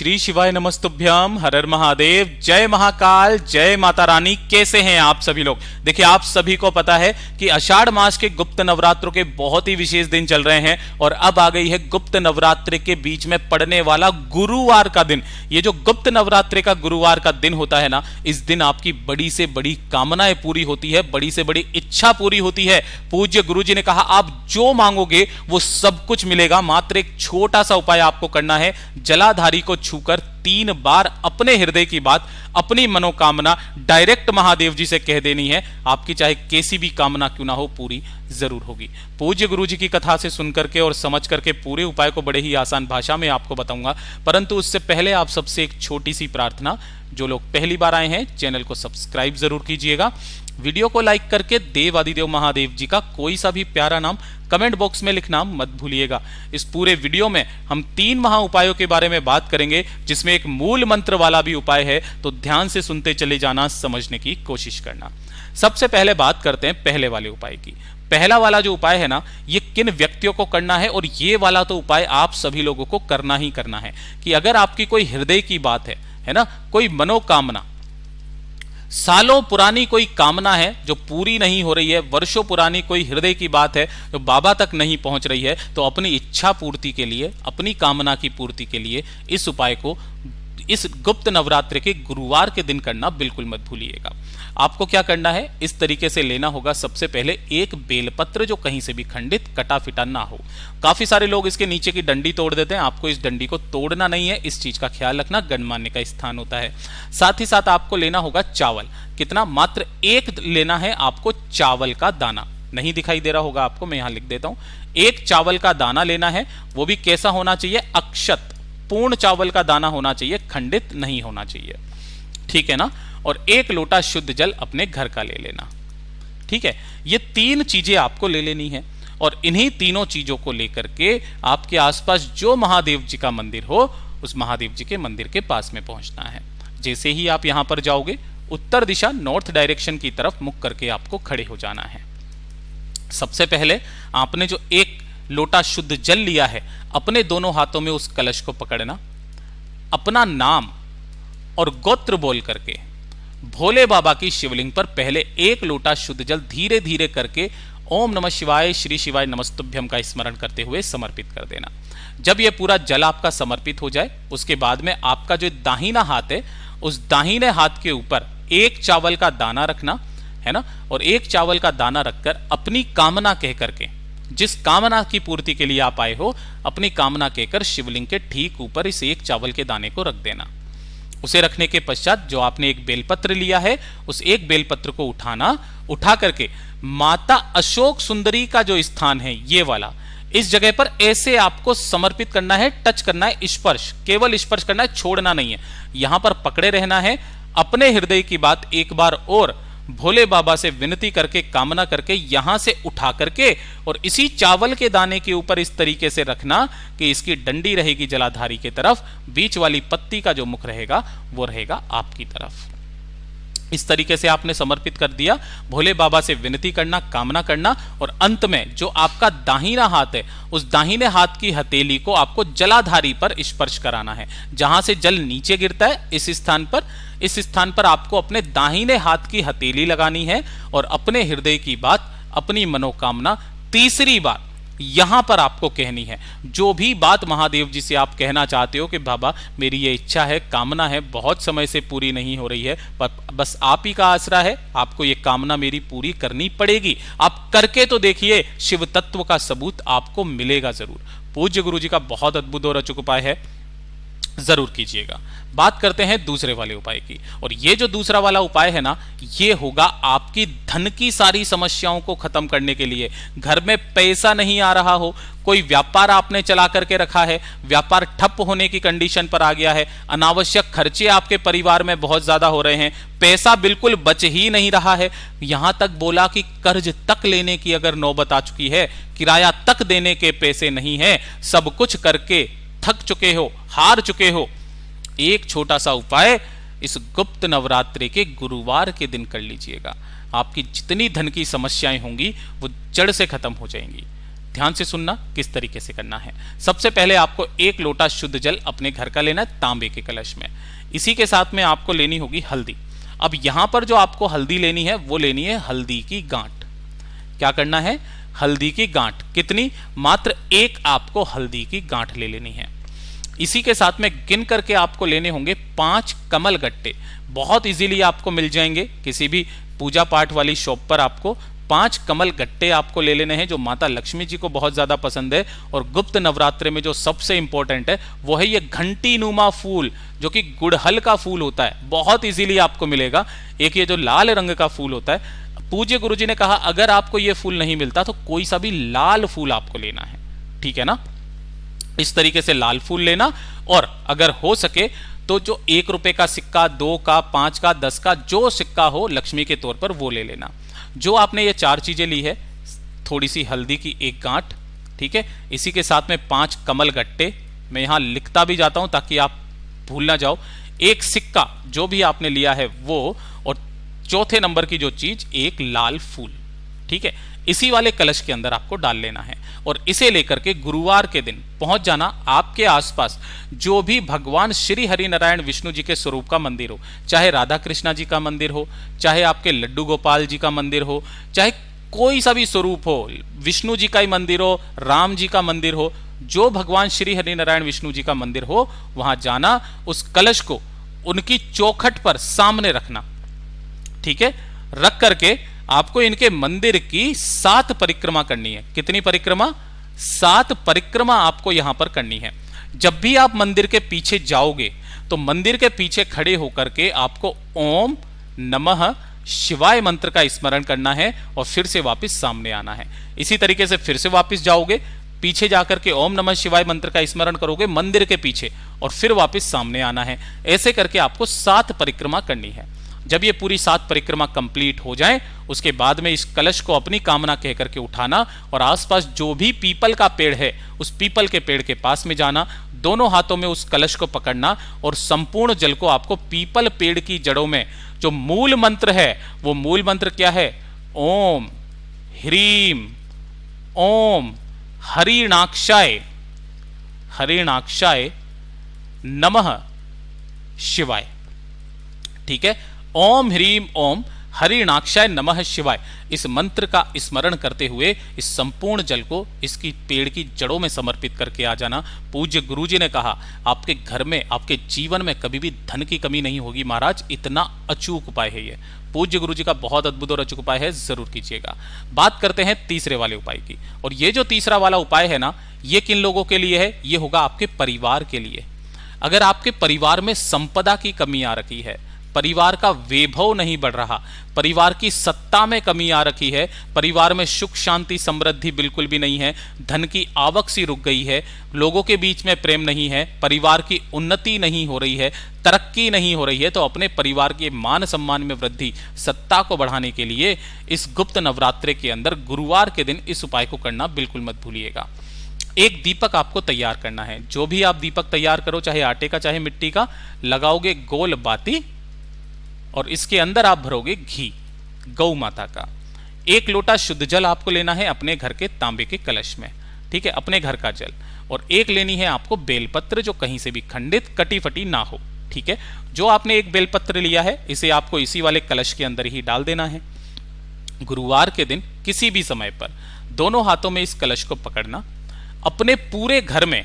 श्री शिवाय नमस्तुभ्यम, हर हर महादेव, जय महाकाल, जय माता रानी। कैसे हैं आप सभी लोग? देखिए, आप सभी को पता है कि आषाढ़ मास के गुप्त नवरात्रों के बहुत ही विशेष दिन चल रहे हैं और अब आ गई है गुप्त नवरात्रि के बीच में पड़ने वाला गुरुवार का दिन। ये जो गुप्त नवरात्रि का गुरुवार का दिन होता है ना, इस दिन आपकी बड़ी से बड़ी कामनाएं पूरी होती है, बड़ी से बड़ी इच्छा पूरी होती है। पूज्य गुरु जी ने कहा, आप जो मांगोगे वो सब कुछ मिलेगा। मात्र एक छोटा सा उपाय आपको करना है। जलाधारी को छूकर 3 बार अपने हृदय की बात, अपनी मनोकामना डायरेक्ट महादेव जी से कह देनी है। आपकी चाहे कैसी भी कामना क्यों ना हो, पूरी जरूर होगी। पूज्य गुरु जी की कथा से सुन करके और समझ करके पूरे उपाय को बड़े ही आसान भाषा में आपको बताऊंगा, परंतु उससे पहले आप सबसे एक छोटी सी प्रार्थना। जो लोग पहली बार आए हैं, चैनल को सब्सक्राइब जरूर कीजिएगा। वीडियो को लाइक करके देव आदिदेव महादेव जी का कोई सा भी प्यारा नाम कमेंट बॉक्स में लिखना मत भूलिएगा। इस पूरे वीडियो में हम 3 महा उपायों के बारे में बात करेंगे, जिसमें एक मूल मंत्र वाला भी उपाय है, तो ध्यान से सुनते चले जाना, समझने की कोशिश करना। सबसे पहले बात करते हैं पहले वाले उपाय की। पहला वाला जो उपाय है ना, ये किन व्यक्तियों को करना है, और ये वाला तो उपाय आप सभी लोगों को करना ही करना है कि अगर आपकी कोई हृदय की बात है ना, कोई मनोकामना, सालों पुरानी कोई कामना है जो पूरी नहीं हो रही है, वर्षों पुरानी कोई हृदय की बात है जो बाबा तक नहीं पहुंच रही है, तो अपनी इच्छा पूर्ति के लिए, अपनी कामना की पूर्ति के लिए इस उपाय को इस गुप्त नवरात्रि के गुरुवार के दिन करना बिल्कुल मत भूलिएगा। आपको क्या करना है, इस तरीके से लेना होगा। सबसे पहले एक बेलपत्र जो कहीं से भी खंडित कटा फिटा ना हो। काफी सारे लोग इसके नीचे की डंडी तोड़ देते हैं, आपको इस डंडी को तोड़ना नहीं है, इस चीज का ख्याल रखना, गणमान्य का स्थान होता है। साथ ही साथ आपको लेना होगा चावल। कितना? मात्र 1 लेना है आपको चावल का दाना। नहीं दिखाई दे रहा होगा आपको, मैं यहां लिख देता हूं। 1 चावल का दाना लेना है। वो भी कैसा होना चाहिए? अक्षत, पूर्ण चावल का दाना होना चाहिए, खंडित नहीं होना चाहिए, ठीक है ना। और 1 लोटा शुद्ध जल अपने घर का ले लेना, ठीक है। ये 3 चीजें आपको ले लेनी है और इन्हीं तीनों चीजों को लेकर के आपके आसपास जो महादेव जी का मंदिर हो, उस महादेव जी के मंदिर के पास में पहुंचना है। जैसे ही आप यहां पर जाओगे, उत्तर दिशा नॉर्थ डायरेक्शन की तरफ मुख करके आपको खड़े हो जाना है। सबसे पहले आपने जो 1 लोटा शुद्ध जल लिया है, अपने दोनों हाथों में उस कलश को पकड़ना, अपना नाम और गोत्र बोल करके भोले बाबा की शिवलिंग पर पहले 1 लोटा शुद्ध जल धीरे धीरे करके ओम नमः शिवाय, श्री शिवाय नमस्तुभ्यम का स्मरण करते हुए समर्पित कर देना। जब यह पूरा जल आपका समर्पित हो जाए, उसके बाद में आपका जो दाहिना हाथ है, उस दाहिने हाथ के ऊपर 1 चावल का दाना रखना है ना, और 1 चावल का दाना रखकर अपनी कामना कह करके, जिस कामना की पूर्ति के लिए आप आए हो, अपनी कामना कहकर शिवलिंग के ठीक ऊपर इस 1 चावल के दाने को रख देना। उसे रखने के पश्चात जो आपने 1 बेलपत्र लिया है, उस 1 बेलपत्र को उठा करके माता अशोक सुंदरी का जो स्थान है, ये वाला, इस जगह पर ऐसे आपको समर्पित करना है, टच करना है, स्पर्श, केवल स्पर्श करना है, छोड़ना नहीं है। यहां पर पकड़े रहना है। अपने हृदय की बात एक बार और भोले बाबा से विनती करके, कामना करके यहां से उठा करके और इसी चावल के दाने के ऊपर इस तरीके से रखना कि इसकी डंडी रहेगी जलाधारी की तरफ, बीच वाली पत्ती का जो मुख रहेगा वो रहेगा आपकी तरफ। इस तरीके से आपने समर्पित कर दिया। भोले बाबा से विनती करना, कामना करना, और अंत में जो आपका दाहिना हाथ है, उस दाहिने हाथ की हथेली को आपको जलाधारी पर स्पर्श कराना है। जहां से जल नीचे गिरता है, इस स्थान पर आपको अपने दाहिने हाथ की हथेली लगानी है और अपने हृदय की बात, अपनी मनोकामना 3री बार यहां पर आपको कहनी है। जो भी बात महादेव जी से आप कहना चाहते हो कि बाबा मेरी ये इच्छा है, कामना है, बहुत समय से पूरी नहीं हो रही है, पर बस आप ही का आसरा है, आपको ये कामना मेरी पूरी करनी पड़ेगी। आप करके तो देखिए, शिव तत्व का सबूत आपको मिलेगा जरूर। पूज्य गुरु जी का बहुत अद्भुत और अचूक उपाय है, जरूर कीजिएगा। बात करते हैं दूसरे वाले उपाय की, और ये जो दूसरा वाला उपाय है ना, ये होगा आपकी धन की सारी समस्याओं को खत्म करने के लिए। घर में पैसा नहीं आ रहा हो, कोई व्यापार आपने चला करके रखा है, व्यापार ठप होने की कंडीशन पर आ गया है, अनावश्यक खर्चे आपके परिवार में बहुत ज्यादा हो रहे हैं, पैसा बिल्कुल बच ही नहीं रहा है, यहां तक बोला कि कर्ज तक लेने की अगर नौबत आ चुकी है, किराया तक देने के पैसे नहीं है, सब कुछ करके थक चुके हो, हार चुके हो, एक छोटा सा उपाय इस गुप्त नवरात्रि के गुरुवार के दिन कर लीजिएगा। आपकी जितनी धन की समस्याएं होंगी वो जड़ से खत्म हो जाएंगी। ध्यान से सुनना किस तरीके से करना है। सबसे पहले आपको 1 लोटा शुद्ध जल अपने घर का लेना है तांबे के कलश में। इसी के साथ में आपको लेनी होगी हल्दी। अब यहां पर जो आपको हल्दी लेनी है वो लेनी है हल्दी की गांठ। क्या करना है? हल्दी की गांठ। कितनी? मात्र 1 आपको हल्दी की गांठ ले लेनी है। इसी के साथ में गिन करके आपको लेने होंगे 5 कमल गट्टे। बहुत इजीली आपको मिल जाएंगे, किसी भी पूजा पाठ वाली शॉप पर आपको 5 कमल गट्टे आपको ले लेने हैं, जो माता लक्ष्मी जी को बहुत ज्यादा पसंद है। और गुप्त नवरात्रि में जो सबसे इंपॉर्टेंट है वो है ये घंटी नुमा फूल, जो कि गुड़हल का फूल होता है। बहुत इजीली आपको मिलेगा। एक ये जो लाल रंग का फूल होता है, पूज्य गुरुजी ने कहा अगर आपको ये फूल नहीं मिलता तो कोई सा भी लाल फूल आपको लेना है, ठीक है ना। इस तरीके से लाल फूल लेना, और अगर हो सके तो जो 1 रुपए का सिक्का, 2 का, 5 का, 10 का जो सिक्का हो लक्ष्मी के तौर पर वो ले लेना। जो आपने ये 4 चीजें ली है, थोड़ी सी हल्दी की 1 गांठ, ठीक है, इसी के साथ में 5 कमल गट्टे, मैं यहां लिखता भी जाता हूं ताकि आप भूल ना जाओ, 1 सिक्का जो भी आपने लिया है वो, और चौथे नंबर की जो चीज 1 लाल फूल, ठीक है, इसी वाले कलश के अंदर आपको डाल लेना है। और इसे लेकर के गुरुवार के दिन पहुंच जाना आपके आसपास जो भी भगवान श्री हरि नारायण विष्णु जी के स्वरूप का मंदिर हो, चाहे राधा कृष्णा जी का मंदिर हो, चाहे आपके लड्डू गोपाल जी का मंदिर हो, चाहे कोई सा भी स्वरूप हो, विष्णु जी का ही मंदिर हो, राम जी का मंदिर हो, जो भगवान श्री हरि नारायण विष्णु जी का मंदिर हो, वहां जाना, उस कलश को उनकी चौखट पर सामने रखना, ठीक है। रख करके आपको इनके मंदिर की 7 परिक्रमा करनी है। कितनी परिक्रमा? 7 परिक्रमा आपको यहां पर करनी है। जब भी आप मंदिर के पीछे जाओगे तो मंदिर के पीछे खड़े होकर के आपको ओम नमः शिवाय मंत्र का स्मरण करना है और फिर से वापस सामने आना है। इसी तरीके से फिर से वापस जाओगे, पीछे जाकर के ओम नमः शिवाय मंत्र का स्मरण करोगे मंदिर के पीछे, और फिर वापस सामने आना है। ऐसे करके आपको 7 परिक्रमा करनी है। जब ये पूरी 7 परिक्रमा कंप्लीट हो जाए, उसके बाद में इस कलश को अपनी कामना कह करके उठाना और आसपास जो भी पीपल का पेड़ है उस पीपल के पेड़ के पास में जाना, दोनों हाथों में उस कलश को पकड़ना और संपूर्ण जल को आपको पीपल पेड़ की जड़ों में, जो मूल मंत्र है वो मूल मंत्र क्या है? ओम ह्रीम ओम हरिणाक्षाय हरिणाक्षाय नमः शिवाय, ठीक है। ओम ह्रीम ओम हरिणाक्षाय नमः शिवाय, इस मंत्र का स्मरण करते हुए इस संपूर्ण जल को इसकी पेड़ की जड़ों में समर्पित करके आ जाना। पूज्य गुरुजी ने कहा आपके घर में, आपके जीवन में कभी भी धन की कमी नहीं होगी महाराज, इतना अचूक उपाय है ये। पूज्य गुरुजी का बहुत अद्भुत और अचूक उपाय है, जरूर कीजिएगा। बात करते हैं तीसरे वाले उपाय की, और ये जो तीसरा वाला उपाय है ना, ये किन लोगों के लिए है? ये होगा आपके परिवार के लिए। अगर आपके परिवार में संपदा की कमी आ रखी है, परिवार का वैभव नहीं बढ़ रहा, परिवार की सत्ता में कमी आ रखी है, परिवार में सुख शांति समृद्धि बिल्कुल भी नहीं है, धन की आवक सी रुक गई है, लोगों के बीच में प्रेम नहीं है, परिवार की उन्नति नहीं हो रही है, तरक्की नहीं हो रही है, तो अपने परिवार के मान सम्मान में वृद्धि, सत्ता को बढ़ाने के लिए इस गुप्त नवरात्रि के अंदर गुरुवार के दिन इस उपाय को करना बिल्कुल मत भूलिएगा। एक दीपक आपको तैयार करना है। जो भी आप दीपक तैयार करो, चाहे आटे का चाहे मिट्टी का, लगाओगे गोल बाती और इसके अंदर आप भरोगे घी गौ माता का। 1 लोटा शुद्ध जल आपको लेना है अपने घर के तांबे के कलश में, ठीक है, अपने घर का जल। और 1 लेनी है आपको बेलपत्र, जो कहीं से भी खंडित कटी फटी ना हो, ठीक है। जो आपने 1 बेलपत्र लिया है इसे आपको इसी वाले कलश के अंदर ही डाल देना है। गुरुवार के दिन किसी भी समय पर दोनों हाथों में इस कलश को पकड़ना, अपने पूरे घर में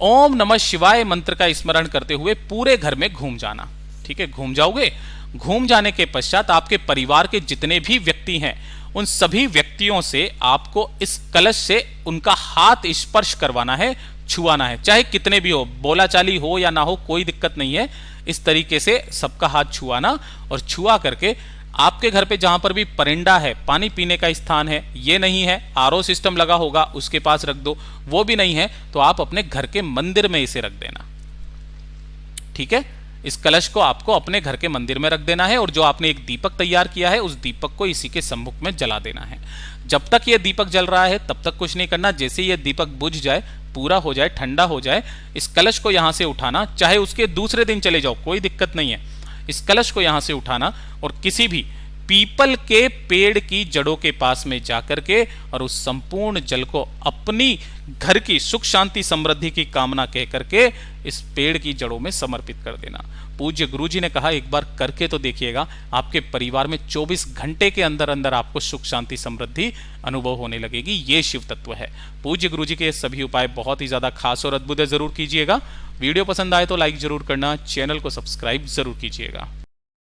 ओम नमः शिवाय मंत्र का स्मरण करते हुए पूरे घर में घूम जाना, ठीक है। घूम जाओगे, घूम जाने के पश्चात आपके परिवार के जितने भी व्यक्ति हैं उन सभी व्यक्तियों से आपको इस कलश से उनका हाथ स्पर्श करवाना है, छुआना है, चाहे कितने भी हो, बोलाचाली हो या ना हो कोई दिक्कत नहीं है। इस तरीके से सबका हाथ छुआना, और छुआ करके आपके घर पे जहां पर भी परिंदा है, पानी पीने का स्थान है, ये नहीं है, आरओ सिस्टम लगा होगा उसके पास रख दो, वो भी नहीं है तो आप अपने घर के मंदिर में इसे रख देना, ठीक है। इस कलश को आपको अपने घर के मंदिर में रख देना है, और जो आपने एक दीपक तैयार किया है उस दीपक को इसी के सम्मुख में जला देना है। जब तक ये दीपक जल रहा है तब तक कुछ नहीं करना। जैसे ये दीपक बुझ जाए, पूरा हो जाए, ठंडा हो जाए, इस कलश को यहां से उठाना, चाहे उसके दूसरे दिन चले जाओ कोई दिक्कत नहीं है। इस कलश को यहां से उठाना और किसी भी पीपल के पेड़ की जड़ों के पास में जाकर के और उस संपूर्ण जल को अपनी घर की सुख शांति समृद्धि की कामना कह करके इस पेड़ की जड़ों में समर्पित कर देना। पूज्य गुरुजी ने कहा एक बार करके तो देखिएगा, आपके परिवार में 24 घंटे के अंदर अंदर आपको सुख शांति समृद्धि अनुभव होने लगेगी। ये शिव तत्व है। पूज्य गुरुजी के सभी उपाय बहुत ही ज्यादा खास और अद्भुत है, जरूर कीजिएगा। वीडियो पसंद आए तो लाइक जरूर करना, चैनल को सब्सक्राइब जरूर कीजिएगा।